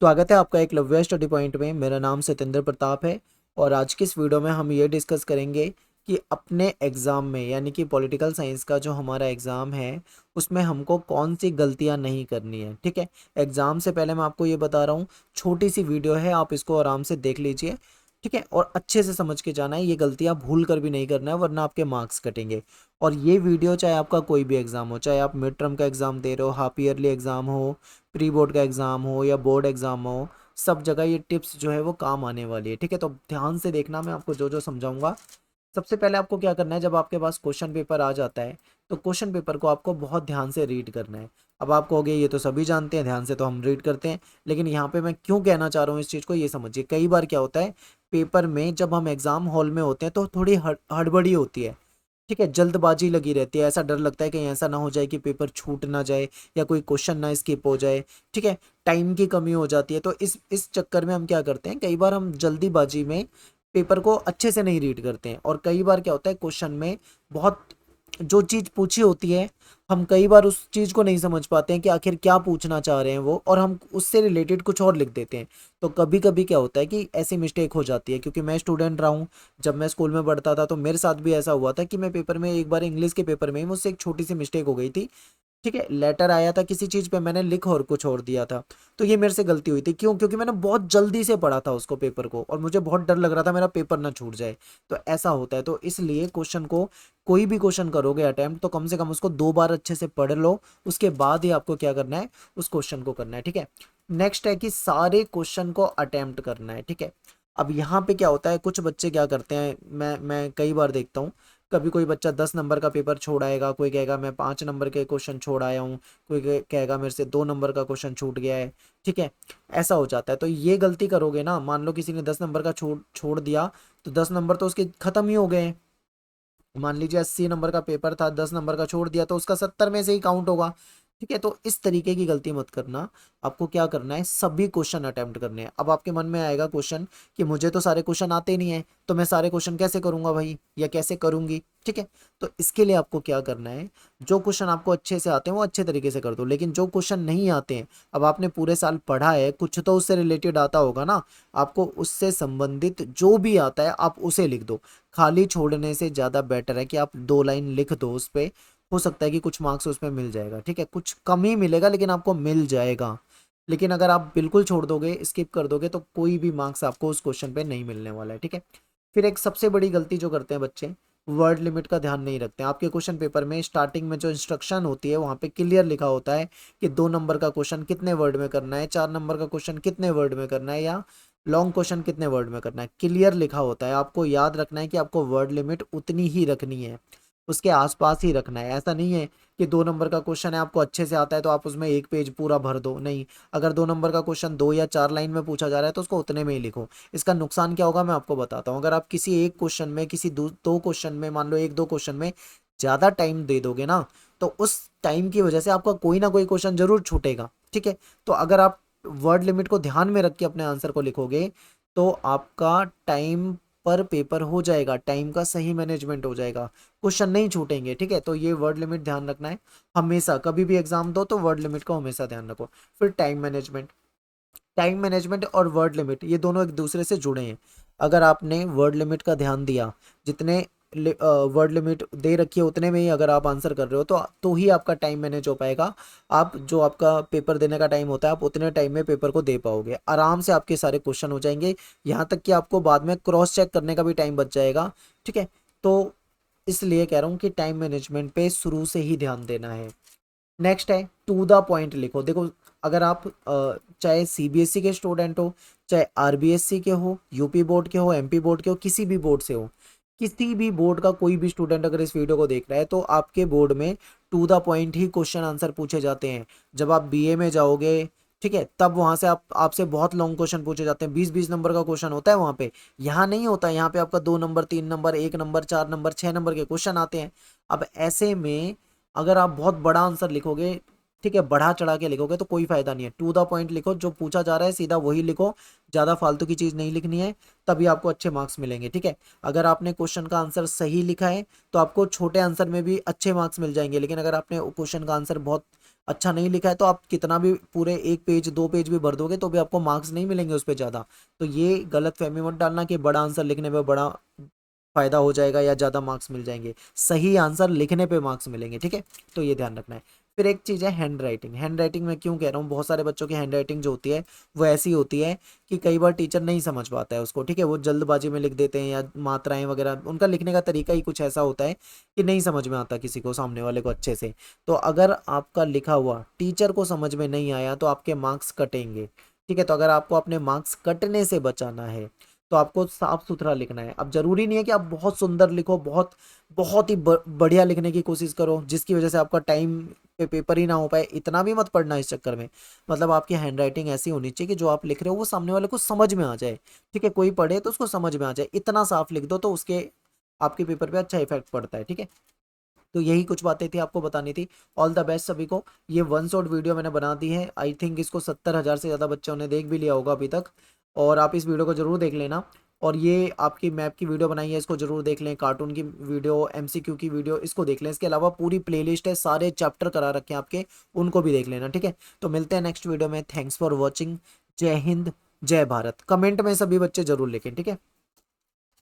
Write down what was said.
स्वागत है आपका एकलव्य स्टडी पॉइंट में। मेरा नाम सत्येंद्र प्रताप है और आज की इस वीडियो में हम ये डिस्कस करेंगे कि अपने एग्ज़ाम में यानी कि पॉलिटिकल साइंस का जो हमारा एग्ज़ाम है उसमें हमको कौन सी गलतियां नहीं करनी है। ठीक है, एग्ज़ाम से पहले मैं आपको ये बता रहा हूँ, छोटी सी वीडियो है, आप इसको आराम से देख लीजिए। ठीक है, और अच्छे से समझ के जाना है, ये गलतियां भूल कर भी नहीं करना है वरना आपके मार्क्स कटेंगे। और ये वीडियो चाहे आपका कोई भी एग्ज़ाम हो, चाहे आप मिड टर्म का एग्ज़ाम दे रहे हो, हाफ ईयरली एग्ज़ाम हो, प्री बोर्ड का एग्ज़ाम हो या बोर्ड एग्ज़ाम हो, सब जगह ये टिप्स जो है वो काम आने वाली है। ठीक है, तो ध्यान से देखना, मैं आपको जो जो समझाऊंगा। सबसे पहले आपको क्या करना है, जब आपके पास क्वेश्चन पेपर आ जाता है तो क्वेश्चन पेपर को आपको बहुत ध्यान से रीड करना है। अब आप कहोगे ये तो सभी जानते हैं, ध्यान से तो हम रीड करते हैं, लेकिन यहाँ पे मैं क्यों कहना चाह रहा हूँ इस चीज़ को, ये समझिए। कई बार क्या होता है, पेपर में जब हम एग्ज़ाम हॉल में होते हैं तो थोड़ी हड़बड़ी होती है। ठीक है, जल्दबाजी लगी रहती है, ऐसा डर लगता है कहीं ऐसा ना हो जाए कि पेपर छूट ना जाए या कोई क्वेश्चन ना स्किप हो जाए। ठीक है, टाइम की कमी हो जाती है, तो इस चक्कर में हम क्या करते हैं, कई बार हम जल्दीबाजी में पेपर को अच्छे से नहीं रीड करते हैं। और कई बार क्या होता है, क्वेश्चन में बहुत जो चीज़ पूछी होती है, हम कई बार उस चीज़ को नहीं समझ पाते हैं कि आखिर क्या पूछना चाह रहे हैं वो, और हम उससे रिलेटेड कुछ और लिख देते हैं। तो कभी कभी क्या होता है कि ऐसी मिस्टेक हो जाती है, क्योंकि मैं स्टूडेंट रहा हूँ, जब मैं स्कूल में पढ़ता था तो मेरे साथ भी ऐसा हुआ था कि मैं पेपर में, एक बार इंग्लिश के पेपर में ही मुझसे एक छोटी सी मिस्टेक हो गई थी। ठीक है, लेटर आया था किसी चीज़ पे, मैंने लिख और कुछ और दिया था। तो ये मेरे से गलती हुई थी। क्यों? क्योंकि मैंने बहुत जल्दी से पढ़ा था उसको, पेपर को, और मुझे बहुत डर लग रहा था मेरा पेपर ना छूट जाए। तो ऐसा होता है, तो इसलिए क्वेश्चन को, कोई भी क्वेश्चन करोगे अटेम्प्ट, तो कम से कम उसको 2 बार अच्छे से पढ़ लो, उसके बाद ही आपको क्या करना है, उस क्वेश्चन को करना है। ठीक है, नेक्स्ट है कि सारे क्वेश्चन को अटेम्प्ट करना है। ठीक है, अब यहाँ पे क्या होता है, कुछ बच्चे क्या करते हैं, मैं कई बार देखता हूँ, कभी कोई बच्चा 10 नंबर का पेपर छोड़ आएगा, कोई कहेगा मैं 5 नंबर के क्वेश्चन छोड़ आया हूँ, कोई कहेगा मेरे से 2 नंबर का क्वेश्चन छूट गया है। ठीक है, ऐसा हो जाता है। तो ये गलती करोगे ना, मान लो किसी ने 10 नंबर का छोड़ छोड़ दिया, तो 10 नंबर तो उसके खत्म ही हो गए हैं। मान लीजिए 80 नंबर का पेपर था, 10 नंबर का छोड़ दिया, तो उसका 70 में से ही काउंट होगा। ठीक है, तो इस तरीके की गलती मत करना। आपको क्या करना है, सभी क्वेश्चन अटेम्प्ट करने हैं। अब आपके मन में आएगा क्वेश्चन कि मुझे तो सारे क्वेश्चन आते नहीं है, तो मैं सारे क्वेश्चन कैसे करूंगा भाई, या कैसे करूंगी। ठीक है, तो इसके लिए आपको क्या करना है, जो क्वेश्चन आपको अच्छे से आते हैं वो अच्छे तरीके से कर दो, लेकिन जो क्वेश्चन नहीं आते हैं, अब आपने पूरे साल पढ़ा है, कुछ तो उससे रिलेटेड आता होगा ना, आपको उससे संबंधित जो भी आता है आप उसे लिख दो। खाली छोड़ने से ज़्यादा बेटर है कि आप 2 लाइन लिख दो उस पे। हो सकता है कि कुछ मार्क्स उसमें मिल जाएगा। ठीक है, कुछ कम ही मिलेगा लेकिन आपको मिल जाएगा। लेकिन अगर आप बिल्कुल छोड़ दोगे, स्किप कर दोगे, तो कोई भी मार्क्स आपको उस क्वेश्चन पे नहीं मिलने वाला है। ठीक है, फिर एक सबसे बड़ी गलती जो करते हैं बच्चे, वर्ड लिमिट का ध्यान नहीं रखते हैं। आपके क्वेश्चन पेपर में स्टार्टिंग में जो इंस्ट्रक्शन होती है वहाँ पे क्लियर लिखा होता है कि 2 नंबर का क्वेश्चन कितने वर्ड में करना है, 4 नंबर का क्वेश्चन कितने वर्ड में करना है, या लॉन्ग क्वेश्चन कितने वर्ड में करना है, क्लियर लिखा होता है। आपको याद रखना है कि आपको वर्ड लिमिट उतनी ही रखनी है, उसके आसपास ही रखना है। ऐसा नहीं है कि 2 नंबर का क्वेश्चन है, आपको अच्छे से आता है तो आप उसमें एक पेज पूरा भर दो, नहीं। अगर 2 नंबर का क्वेश्चन 2 या 4 लाइन में पूछा जा रहा है तो उसको उतने में ही लिखो। इसका नुकसान क्या होगा मैं आपको बताता हूँ। अगर आप किसी एक क्वेश्चन में, किसी दो क्वेश्चन में, मान लो 1-2 क्वेश्चन में ज़्यादा टाइम दे दोगे ना, तो उस टाइम की वजह से आपका कोई ना कोई क्वेश्चन जरूर छूटेगा। ठीक है, तो अगर आप वर्ड लिमिट को ध्यान में रख के अपने आंसर को लिखोगे तो आपका टाइम पर पेपर हो जाएगा, टाइम का सही मैनेजमेंट हो जाएगा, क्वेश्चन नहीं छूटेंगे। ठीक है, तो ये वर्ड लिमिट ध्यान रखना है हमेशा, कभी भी एग्जाम दो तो वर्ड लिमिट को हमेशा ध्यान रखो। फिर टाइम मैनेजमेंट, टाइम मैनेजमेंट और वर्ड लिमिट ये दोनों एक दूसरे से जुड़े हैं। अगर आपने वर्ड लिमिट का ध्यान दिया, जितने वर्ड लिमिट दे रखी है उतने में ही अगर आप आंसर कर रहे हो तो ही आपका टाइम मैनेज हो पाएगा। आप जो आपका पेपर देने का टाइम होता है, आप उतने टाइम में पेपर को दे पाओगे, आराम से आपके सारे क्वेश्चन हो जाएंगे। यहाँ तक कि आपको बाद में क्रॉस चेक करने का भी टाइम बच जाएगा। ठीक है, तो इसलिए कह रहा हूँ कि टाइम मैनेजमेंट पे शुरू से ही ध्यान देना है। नेक्स्ट है टू द पॉइंट लिखो। देखो, अगर आप चाहे सीबीएसई के स्टूडेंट हो, चाहे आरबीएससी के हो, यूपी बोर्ड के हो, एमपी बोर्ड के हो, किसी भी बोर्ड से हो, किसी भी बोर्ड का कोई भी स्टूडेंट अगर इस वीडियो को देख रहा है, तो आपके बोर्ड में टू द पॉइंट ही क्वेश्चन आंसर पूछे जाते हैं। जब आप बीए में जाओगे, ठीक है, तब वहां से आपसे बहुत लॉन्ग क्वेश्चन पूछे जाते हैं, 20-20 नंबर का क्वेश्चन होता है वहां पे। यहाँ नहीं होता, यहाँ पे आपका 2 number, 3 number, 1 number, 4 number, 6 number के क्वेश्चन आते हैं। अब ऐसे में अगर आप बहुत बड़ा आंसर लिखोगे, ठीक है, बढ़ा चढ़ा के लिखोगे, तो कोई फायदा नहीं है। टू द पॉइंट लिखो, जो पूछा जा रहा है सीधा वही लिखो, ज़्यादा फालतू की चीज़ नहीं लिखनी है, तभी आपको अच्छे मार्क्स मिलेंगे। ठीक है, अगर आपने क्वेश्चन का आंसर सही लिखा है तो आपको छोटे आंसर में भी अच्छे मार्क्स मिल जाएंगे, लेकिन अगर आपने क्वेश्चन का आंसर बहुत अच्छा नहीं लिखा है तो आप कितना भी पूरे 1 पेज 2 पेज भी भर दोगे तो भी आपको मार्क्स नहीं मिलेंगे उस पे ज़्यादा। तो ये गलत फहमी मत डालना कि बड़ा आंसर लिखने पे बड़ा फायदा हो जाएगा या ज़्यादा मार्क्स मिल जाएंगे। सही आंसर लिखने पे मार्क्स मिलेंगे, ठीक है। तो ये ध्यान रखना है। फिर एक चीज़ है हैंड राइटिंग। हैंड राइटिंग में क्यों कह रहा हूँ, बहुत सारे बच्चों की हैंड राइटिंग जो होती है वो ऐसी होती है कि कई बार टीचर नहीं समझ पाता है उसको, ठीक है। वो जल्दबाजी में लिख देते हैं या मात्राएं वगैरह, उनका लिखने का तरीका ही कुछ ऐसा होता है कि नहीं समझ में आता किसी को, सामने वाले को अच्छे से। तो अगर आपका लिखा हुआ टीचर को समझ में नहीं आया तो आपके मार्क्स कटेंगे, ठीक है। तो अगर आपको अपने मार्क्स कटने से बचाना है तो आपको साफ सुथरा लिखना है। अब जरूरी नहीं है कि आप बहुत सुंदर लिखो, बहुत बहुत ही बढ़िया लिखने की कोशिश करो जिसकी वजह से आपका टाइम पे पेपर ही ना हो पाए, इतना भी मत पढ़ना इस चक्कर में। मतलब आपकी हैंड राइटिंग ऐसी होनी चाहिए कि जो आप लिख रहे हो वो सामने वाले को समझ में आ जाए, ठीक है। कोई पढ़े तो उसको समझ में आ जाए, इतना साफ लिख दो तो उसके आपके पेपर पे अच्छा इफेक्ट पड़ता है, ठीक है। तो यही कुछ बातें थी आपको बतानी थी। ऑल द बेस्ट सभी को। ये वन शॉट वीडियो मैंने बना दी है, आई थिंक इसको 70,000 से ज़्यादा बच्चों ने देख भी लिया होगा अभी तक। और आप इस वीडियो को जरूर देख लेना। और ये आपकी मैप की वीडियो बनाई है, इसको जरूर देख लें। कार्टून की वीडियो, एमसीक्यू की वीडियो, इसको देख लें। इसके अलावा पूरी प्लेलिस्ट है, सारे चैप्टर करा रखे हैं आपके, उनको भी देख लेना, ठीक है। तो मिलते हैं नेक्स्ट वीडियो में। Thanks for watching. जय हिंद, जय भारत। कमेंट में सभी बच्चे जरूर लिखें, ठीक है।